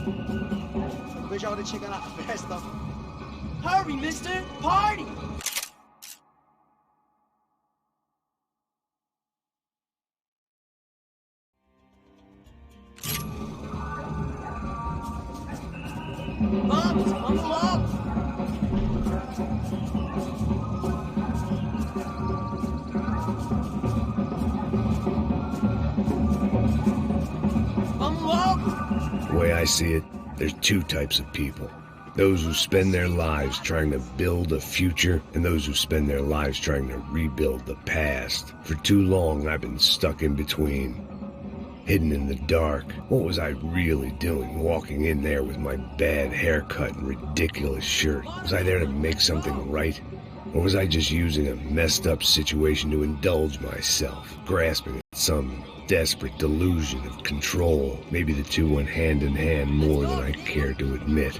Não vejo a hora de chegar na festa. Hurry, mister! Party! Vamos logo! Vamos logo! The way I see it, there's two types of people. Those who spend their lives trying to build a future, and those who spend their lives trying to rebuild the past. For too long, I've been stuck in between. Hidden in the dark. What was I really doing walking in there with my bad haircut and ridiculous shirt? Was I there to make something right? Or was I just using a messed up situation to indulge myself, grasping at some desperate delusion of control? Maybe the two went hand in hand more than I care to admit.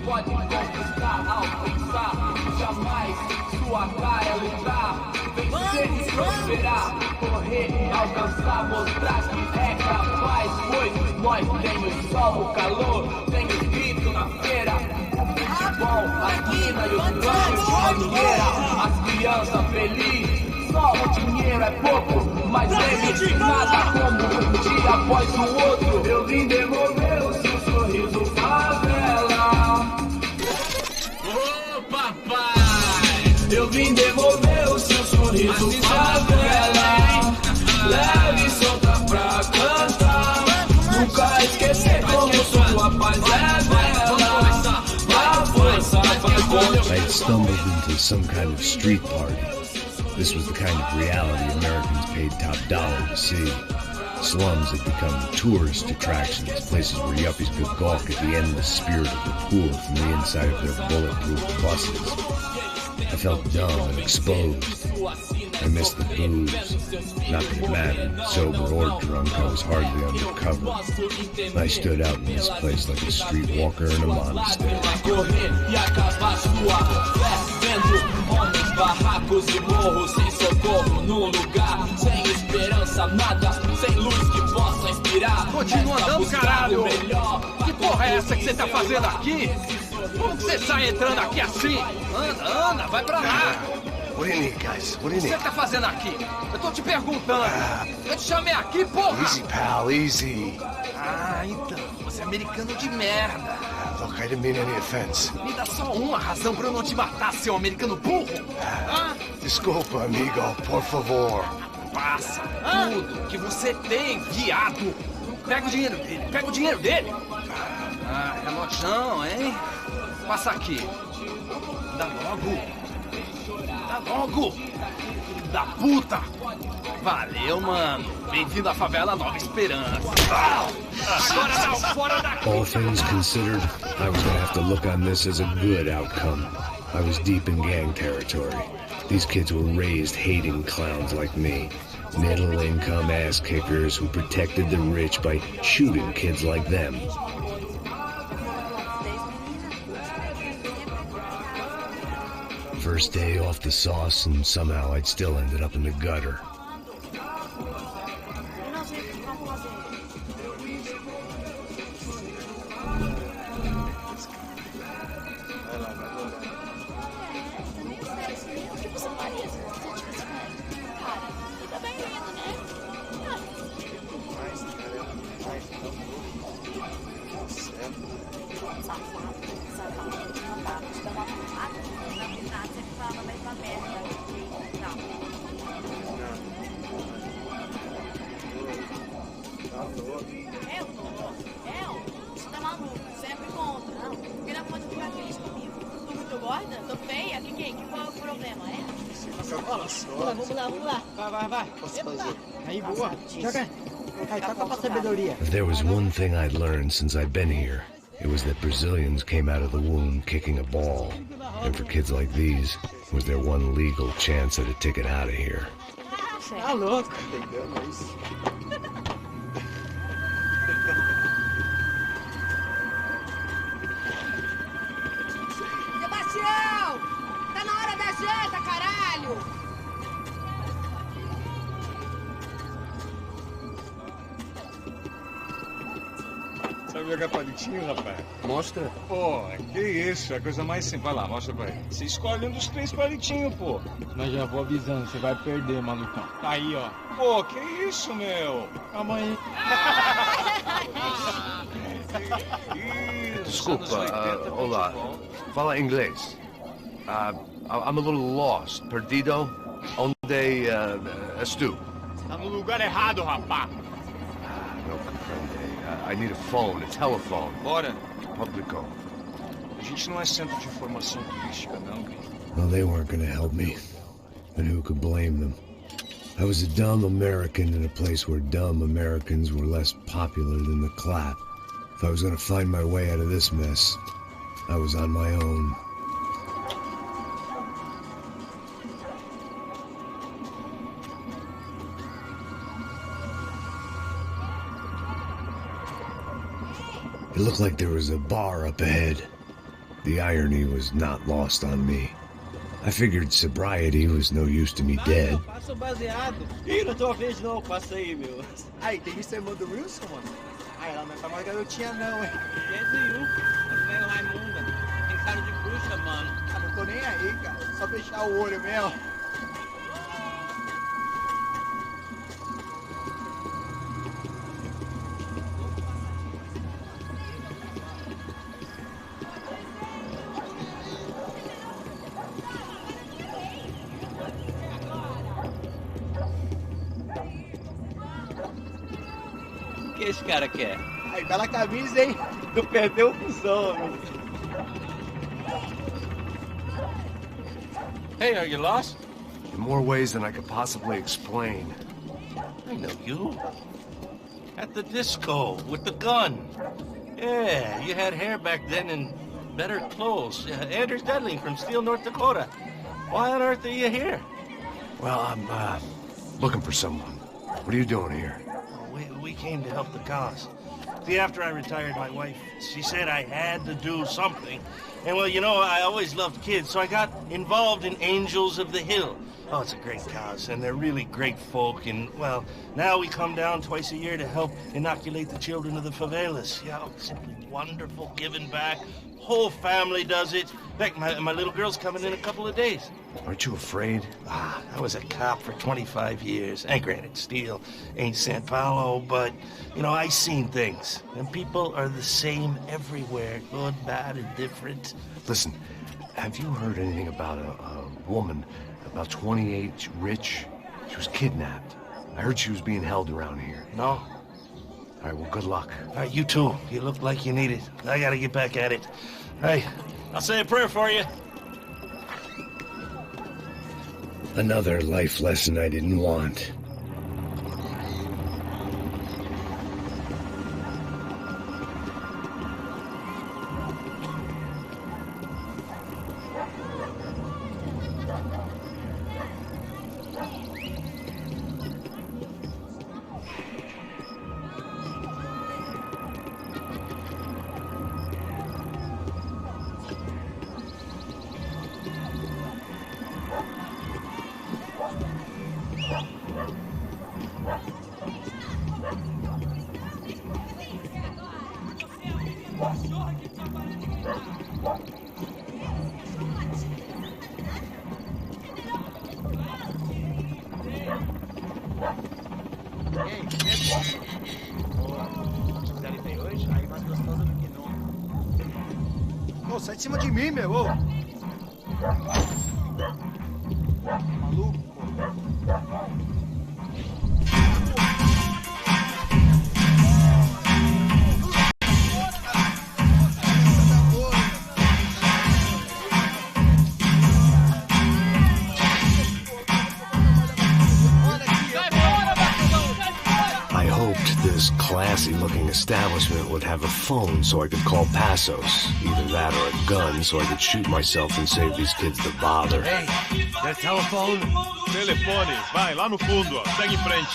Pode conquistar ao pensar, jamais sua cara é lutar. Vencer e prosperar, correr, alcançar, mostrar que é capaz. Pois nós temos sol, o calor, tem escrito na feira. O futebol, a mina e os planos de banheira. As crianças felizes, só o dinheiro é pouco. Mas lembre-se, nada como um dia após o outro. Eu vim devolver o seu sorriso favela. Ô papai, eu vim devolver o seu sorriso favela. Leve e solta pra cantar. Nunca esquecer como sua paz é bela. A força vai I had stumbled into some kind of street party. This was the kind of reality Americans paid top dollar to see. Slums had become tourist attractions, places where yuppies could gawk at the endless spirit of the poor from the inside of their bulletproof buses. I felt dumb and exposed. I missed the booze. Not that it mattered, sober or drunk, I was hardly undercover. I stood out in this place like a streetwalker in a monastery. Barracos e morros, sem socorro num lugar, sem esperança, nada, sem luz que possa inspirar. Continua andando, caralho! Que porra é essa que você tá fazendo aqui? Como que você sai entrando aqui assim? Anda, vai pra lá! What do you need, guys? What do you O que need? você tá fazendo aqui? Eu tô te perguntando. Eu te chamei aqui, porra! Easy, pal, easy. Ah, então, você é americano de merda. Look, I didn't mean any offense. Me dá só uma razão pra eu não te matar, seu americano burro. Desculpa, amigo, por favor. Passa tudo que você tem, viado. Pega o dinheiro dele, Ah, relojão, hein? Passa aqui. Dá logo. Da puta. Valeu, mano. Bem-vindo à favela Nova Esperança. Agora não, fora daqui. All things considered, I was gonna have to look on this as a good outcome. I was deep in gang territory. These kids were raised hating clowns like me. Middle-income ass-kickers who protected the rich by shooting kids like them. First day off the sauce, and somehow I'd still ended up in the gutter. Vamos lá. Vai. Posso fazer. Aí, boa. Joga. Aí, toca pra sabedoria. If there was one thing I'd learned since I've been here, it was that Brazilians came out of the womb kicking a ball. And for kids like these, was their one legal chance at a ticket out of here. Tá louco. Entendeu isso? Sebastião! Tá na hora da janta, caralho! Sabe jogar palitinho, rapaz? Mostra. Pô, que isso, é a coisa mais simples. Vai lá, mostra pra ele. Você escolhe um dos 3 palitinhos, pô. Mas já vou avisando, você vai perder, malucão. Tá aí, ó. Pô, que isso, meu? Calma aí. Desculpa, olá. Fala inglês. I'm a little lost. Perdido? Onde és tu? Tá no lugar errado, rapá. Não compreende. I need a phone, a telephone. Bora. Publico. A gente não é centro de informação turística, não. Well, they weren't gonna help me. And who could blame them? I was a dumb American in a place where dumb Americans were less popular than the clap. If I was gonna find my way out of this mess, I was on my own. It looked like there was a bar up ahead. The irony was not lost on me. I figured sobriety was no use to me dead. Passa o baseado. Ih, não tô vez não, passa aí, meu. Aí, tem visto a irmã do Wilson, mano? Aí, ela não é pra mais garotinha não, hein? 501, mas meio Raimunda. Tem cara de bruxa, mano. Ah, não tô nem aí, cara. Só fechar o olho mesmo. O que esse cara quer? Aí, bela camisa, hein? Não perdeu o fusão, amigo. Hey, are you lost? In more ways than I could possibly explain. I know you. At the disco, with the gun. Yeah, you had hair back then and better clothes. Anders Dudley from Steele, North Dakota. Why on earth are you here? Well, I'm, looking for someone. What are you doing here? We came to help the cause. See, after I retired, my wife, she said I had to do something. And, well, you know, I always loved kids, so I got involved in Angels of the Hill. Oh, it's a great cause, and they're really great folk. And, well, now we come down twice a year to help inoculate the children of the favelas. Yeah, oh, simply wonderful, giving back. Whole family does it. In fact, my little girl's coming in a couple of days. Aren't you afraid? I was a cop for 25 years. And granted, Steele ain't Sao Pablo, but, you know, I seen things. And people are the same everywhere. Good, bad, and different. Listen, have you heard anything about a woman, about 28, rich? She was kidnapped. I heard she was being held around here. No? All right, well, good luck. All right, you too. You look like you need it. I gotta get back at it. Hey, I'll say a prayer for you. Another life lesson I didn't want. Ô, sai de cima de mim, meu. Ô. Maluco, pô. nice-looking establishment would have a phone so I could call Passos. Either that or a gun so I could shoot myself and save these kids the bother. Hey, that telephone? Telefone, vai, lá no fundo, ó. Segue em frente.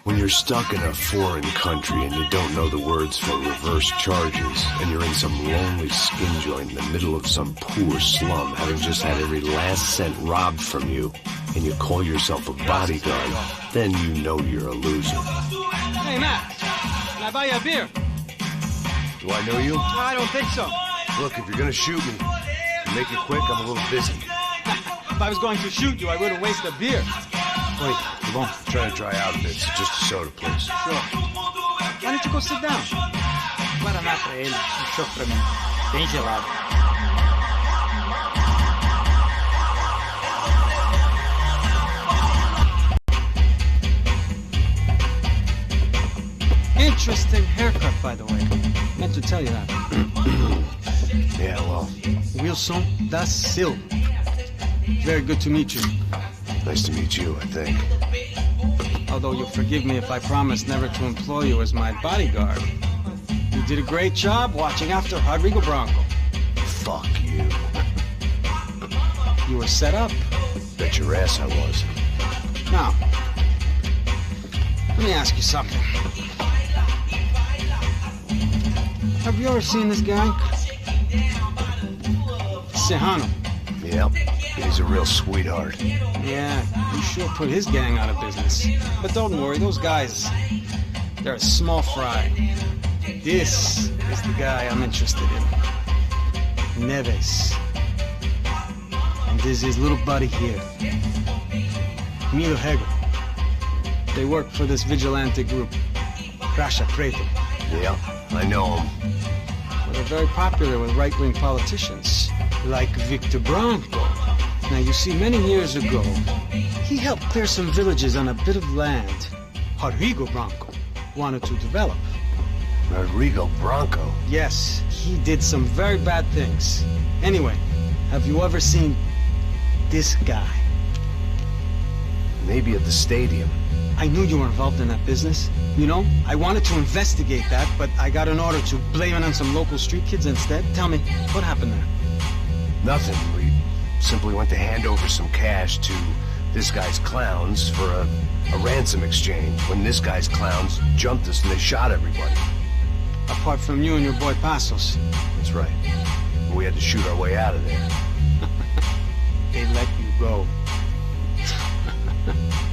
When you're stuck in a foreign country and you don't know the words for reverse charges, and you're in some lonely skin joint in the middle of some poor slum, having just had every last cent robbed from you, and you call yourself a bodyguard, then you know you're a loser. Hey, Max, can I buy you a beer? Do I know you? No, I don't think so. Look, if you're gonna shoot me, make it quick, I'm a little busy. If I was going to shoot you, I wouldn't waste a beer. Wait, come on. Try to dry out a bit. So just a soda, please. Sure. Why don't you go sit down? Guaraná pra ele, choque pra mim. Bem gelado. Interesting haircut, by the way. Meant to tell you that. Yeah, well. Wilson da Silva. Very good to meet you. Nice to meet you, I think. Although you'll forgive me if I promise never to employ you as my bodyguard. You did a great job watching after Rodrigo Branco. Fuck you. You were set up. Bet your ass I was. Now, let me ask you something. Have you ever seen this guy? Serrano. Yep. He's a real sweetheart. Yeah, you sure put his gang out of business. But don't worry, those guys, they're a small fry. This is the guy I'm interested in. Neves. And there's his little buddy here. Milo Hegel. They work for this vigilante group, Crasha Preto. Yeah, I know him. Well, they're very popular with right-wing politicians, like Victor Branco. Now, you see, many years ago, he helped clear some villages on a bit of land Rodrigo Branco wanted to develop. Rodrigo Branco? Yes, he did some very bad things. Anyway, have you ever seen this guy? Maybe at the stadium. I knew you were involved in that business. You know, I wanted to investigate that, but I got an order to blame it on some local street kids instead. Tell me, what happened there? Nothing. We simply went to hand over some cash to this guy's clowns for a ransom exchange when this guy's clowns jumped us and they shot everybody. Apart from you and your boy Passos. That's right. We had to shoot our way out of there. They let you go.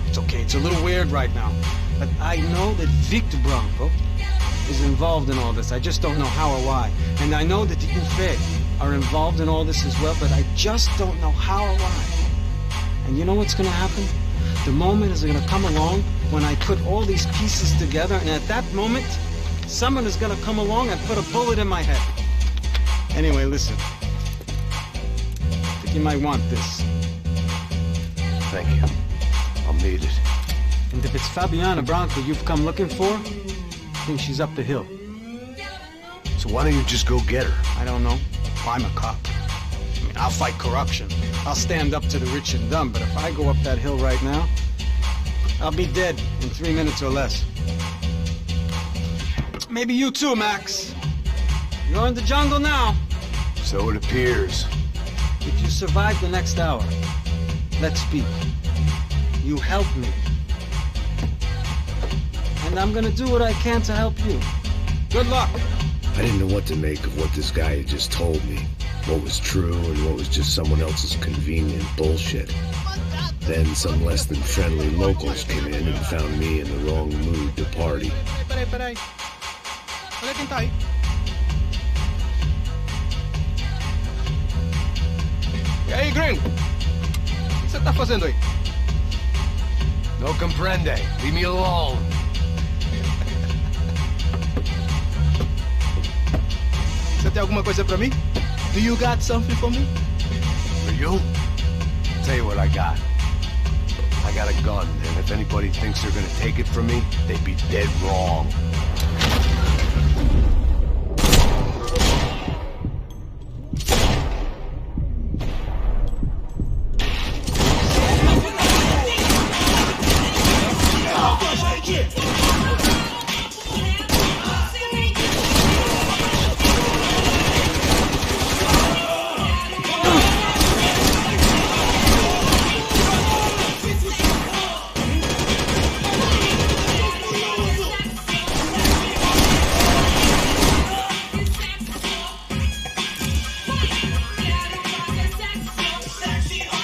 It's okay, it's a little weird right now. But I know that Victor Branco is involved in all this. I just don't know how or why. And I know that the UFE are involved in all this as well, but I just don't know how or why. And you know what's gonna happen? The moment is gonna come along when I put all these pieces together, and at that moment, someone is gonna come along and put a bullet in my head. Anyway, listen. I think you might want this. Thank you. I'll need it. And if it's Fabiana Branco you've come looking for, I think she's up the hill. So why don't you just go get her? I don't know. I'm a cop. I mean, I'll fight corruption. I'll stand up to the rich and dumb, but if I go up that hill right now, I'll be dead in 3 minutes or less. Maybe you too, Max. You're in the jungle now. So it appears. If you survive the next hour, let's speak. You help me. And I'm gonna do what I can to help you. Good luck. I didn't know what to make of what this guy had just told me. What was true and what was just someone else's convenient bullshit. Then some less than friendly locals came in and found me in the wrong mood to party. Peraí. Olha quem tá aí. E aí, gringo? O que você tá fazendo aí? No comprende. Leave me alone. Você tem alguma coisa pra mim? Do you got something for me? For you? Tell you what I got. I got a gun, and if anybody thinks they're gonna take it from me, they'd be dead wrong.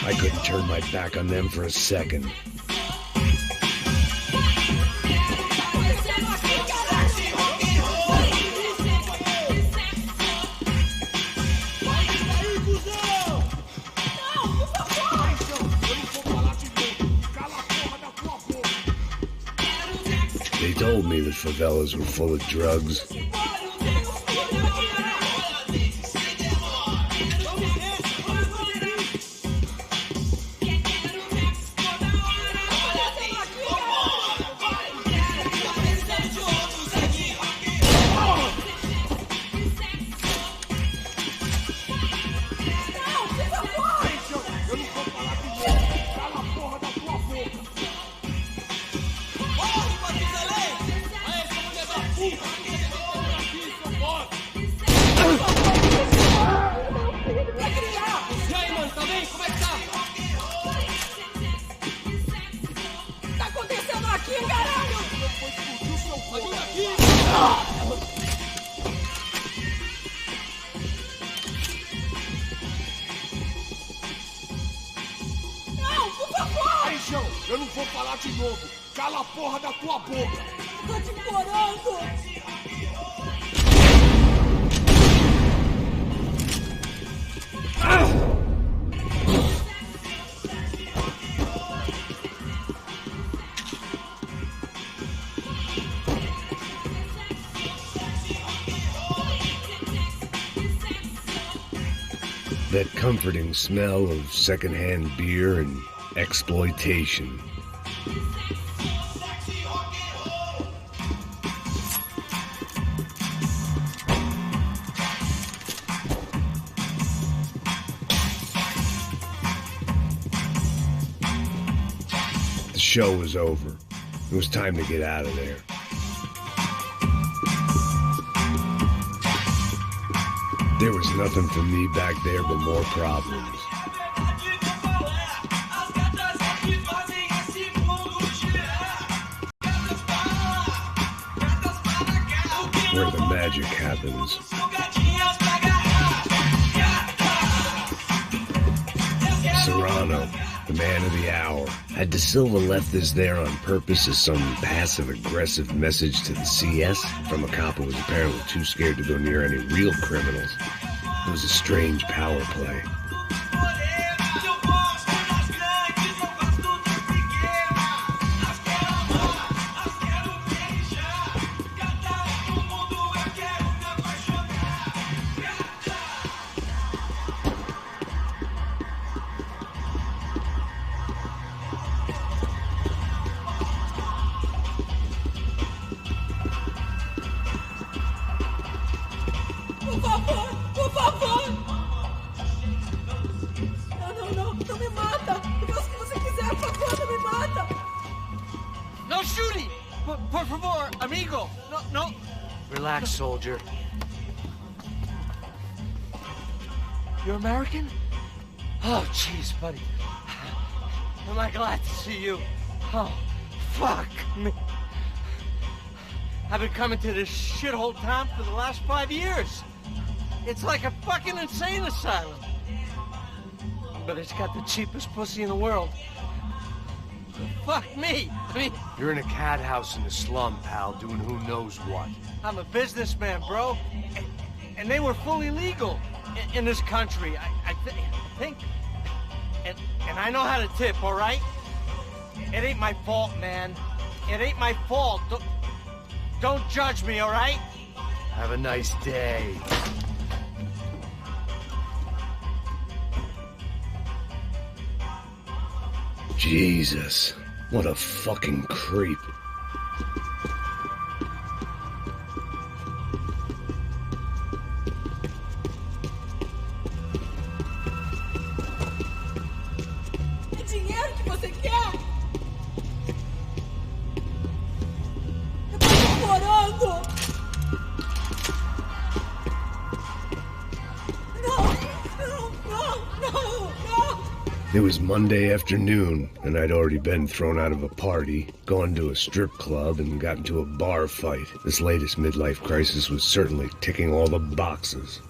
I couldn't turn my back on them for a second. They told me that favelas were full of drugs. Eu não vou falar de novo. Cala a porra da tua boca. Tô te implorando. That comforting smell of secondhand beer and exploitation. The show was over. It was time to get out of there. There was nothing for me back there but more problems. Where the magic happens. Serrano, the man of the hour. Had De Silva left this there on purpose as some passive-aggressive message to the CS from a cop who was apparently too scared to go near any real criminals? It was a strange power play. Relax, soldier. You're American? Oh, jeez, buddy. Am I glad to see you? Oh, fuck me. I've been coming to this shithole town for the last 5 years. It's like a fucking insane asylum. But it's got the cheapest pussy in the world. Fuck me. I mean... You're in a cat house in the slum, pal, doing who knows what. I'm a businessman, bro. And they were fully legal in this country, I think. And I know how to tip, all right? It ain't my fault, man. It ain't my fault. Don't judge me, all right? Have a nice day. Jesus, what a fucking creep. É dinheiro que você quer? Eu tô implorando. No. It was Monday afternoon, and I'd already been thrown out of a party, gone to a strip club, and got into a bar fight. This latest midlife crisis was certainly ticking all the boxes.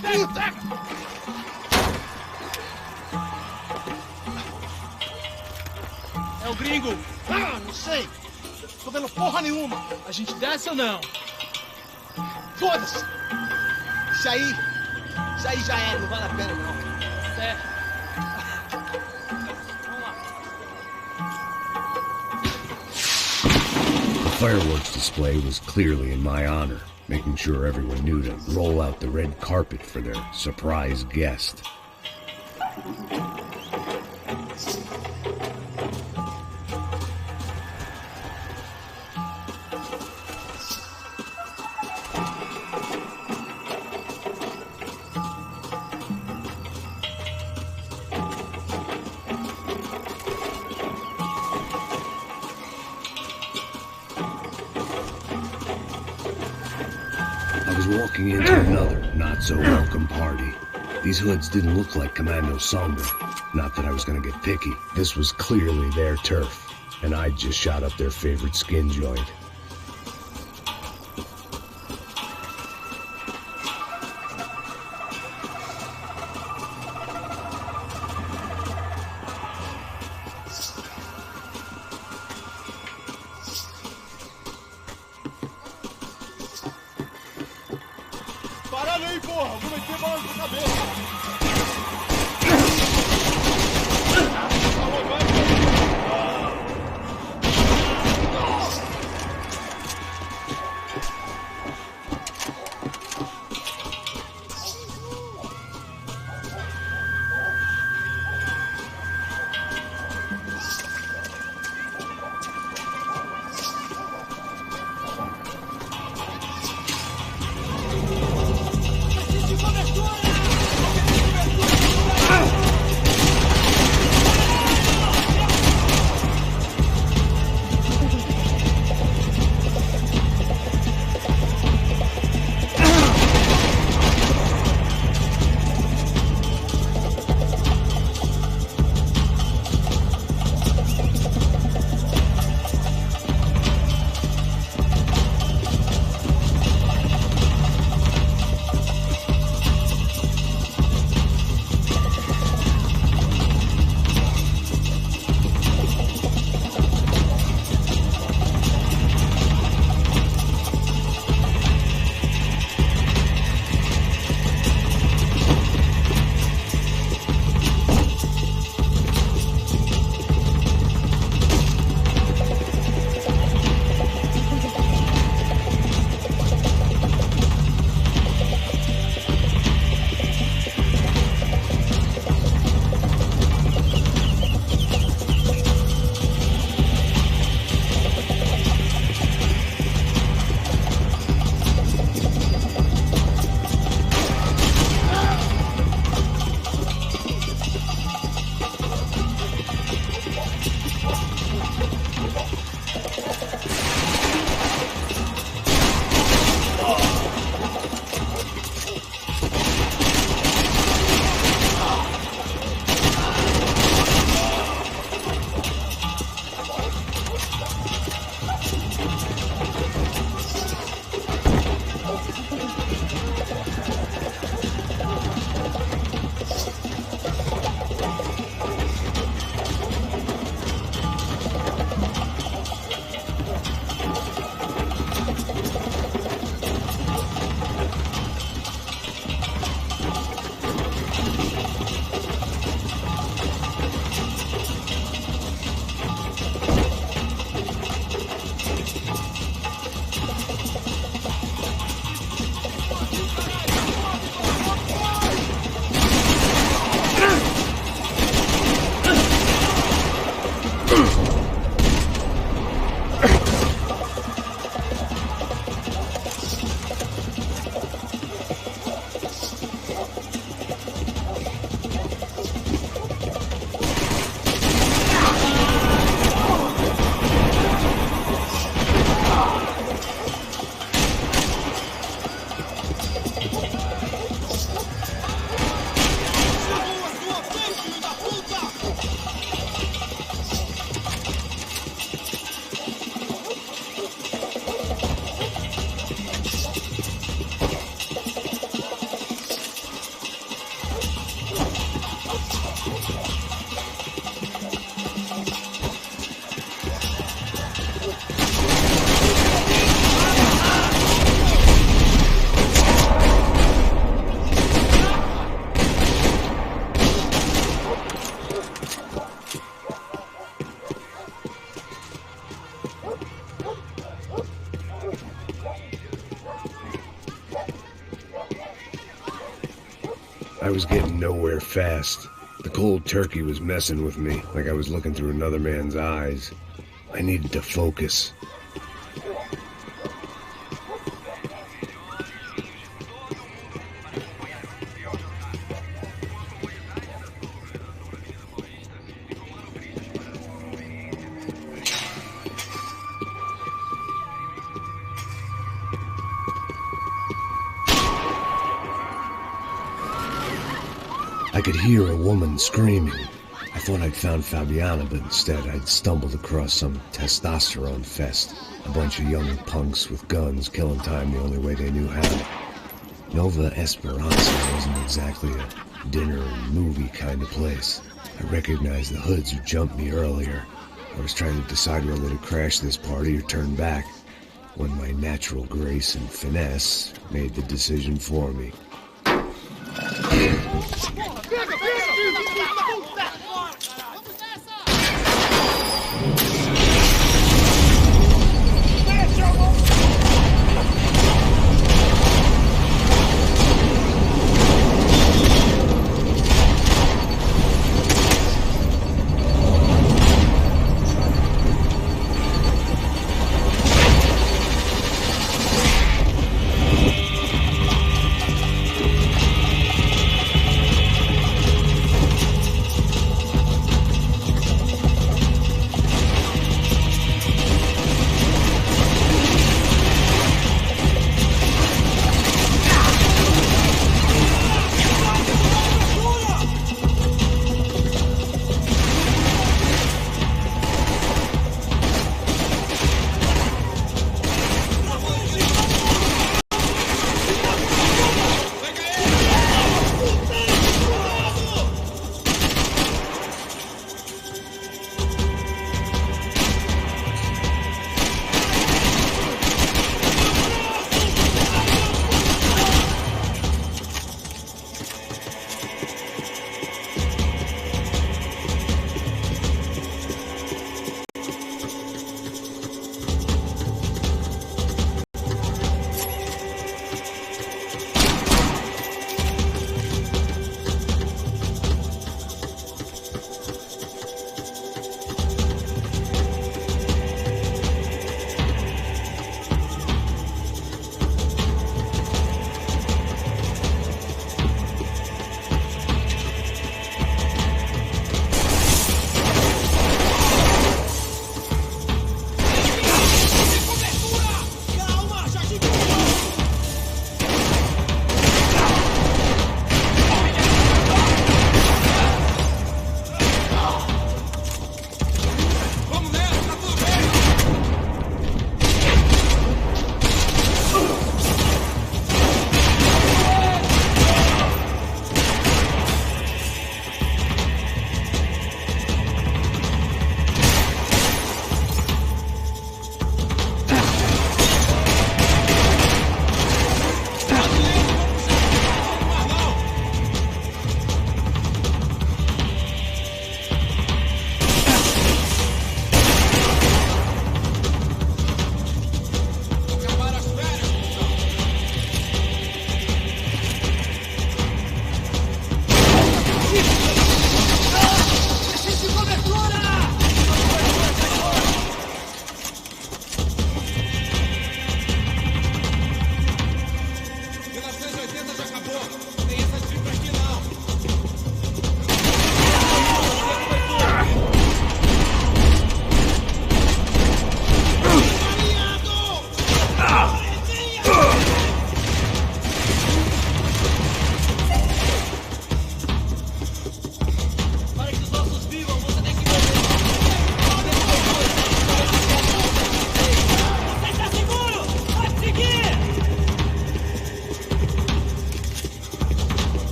puta! É o gringo. Ah, não sei. Tô vendo porra nenhuma. A gente desce ou não? Foda-se. Isso aí já era, não vale a pena não. Certo. The fireworks display was clearly in my honor, making sure everyone knew to roll out the red carpet for their surprise guest. I was walking into another not-so-welcome party. These hoods didn't look like Commando Sombra. Not that I was gonna get picky. This was clearly their turf, and I'd just shot up their favorite skin joint. Parada aí, porra! Vou meter bala na sua cabeça! I was getting nowhere fast. The cold turkey was messing with me, like I was looking through another man's eyes. I needed to focus. I could hear a woman screaming. I thought I'd found Fabiana, but instead I'd stumbled across some testosterone fest. A bunch of young punks with guns killing time the only way they knew how. Nova Esperanza wasn't exactly a dinner and movie kind of place. I recognized the hoods who jumped me earlier. I was trying to decide whether to crash this party or turn back, when my natural grace and finesse made the decision for me.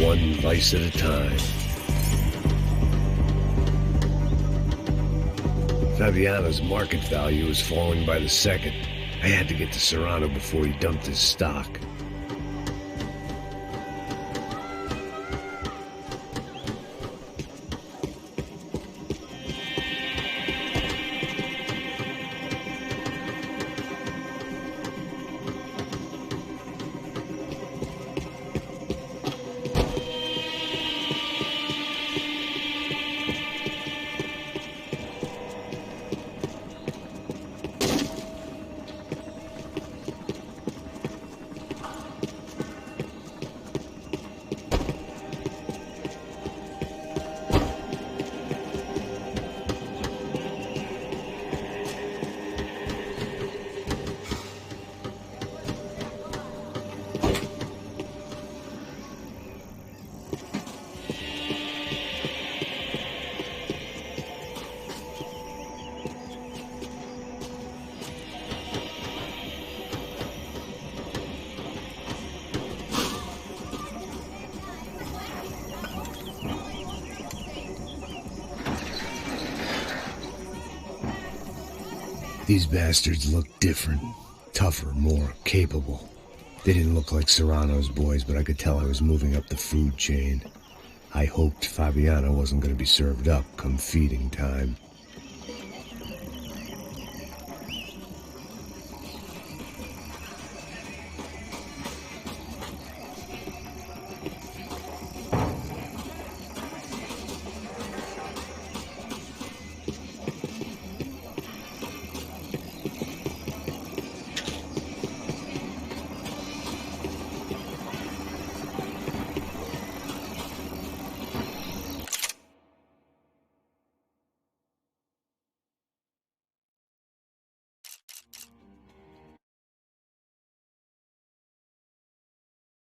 one vice at a time. Fabiano's market value was falling by the second. I had to get to Serrano before he dumped his stock. These bastards looked different, tougher, more capable. They didn't look like Serrano's boys, but I could tell I was moving up the food chain. I hoped Fabiano wasn't going to be served up come feeding time.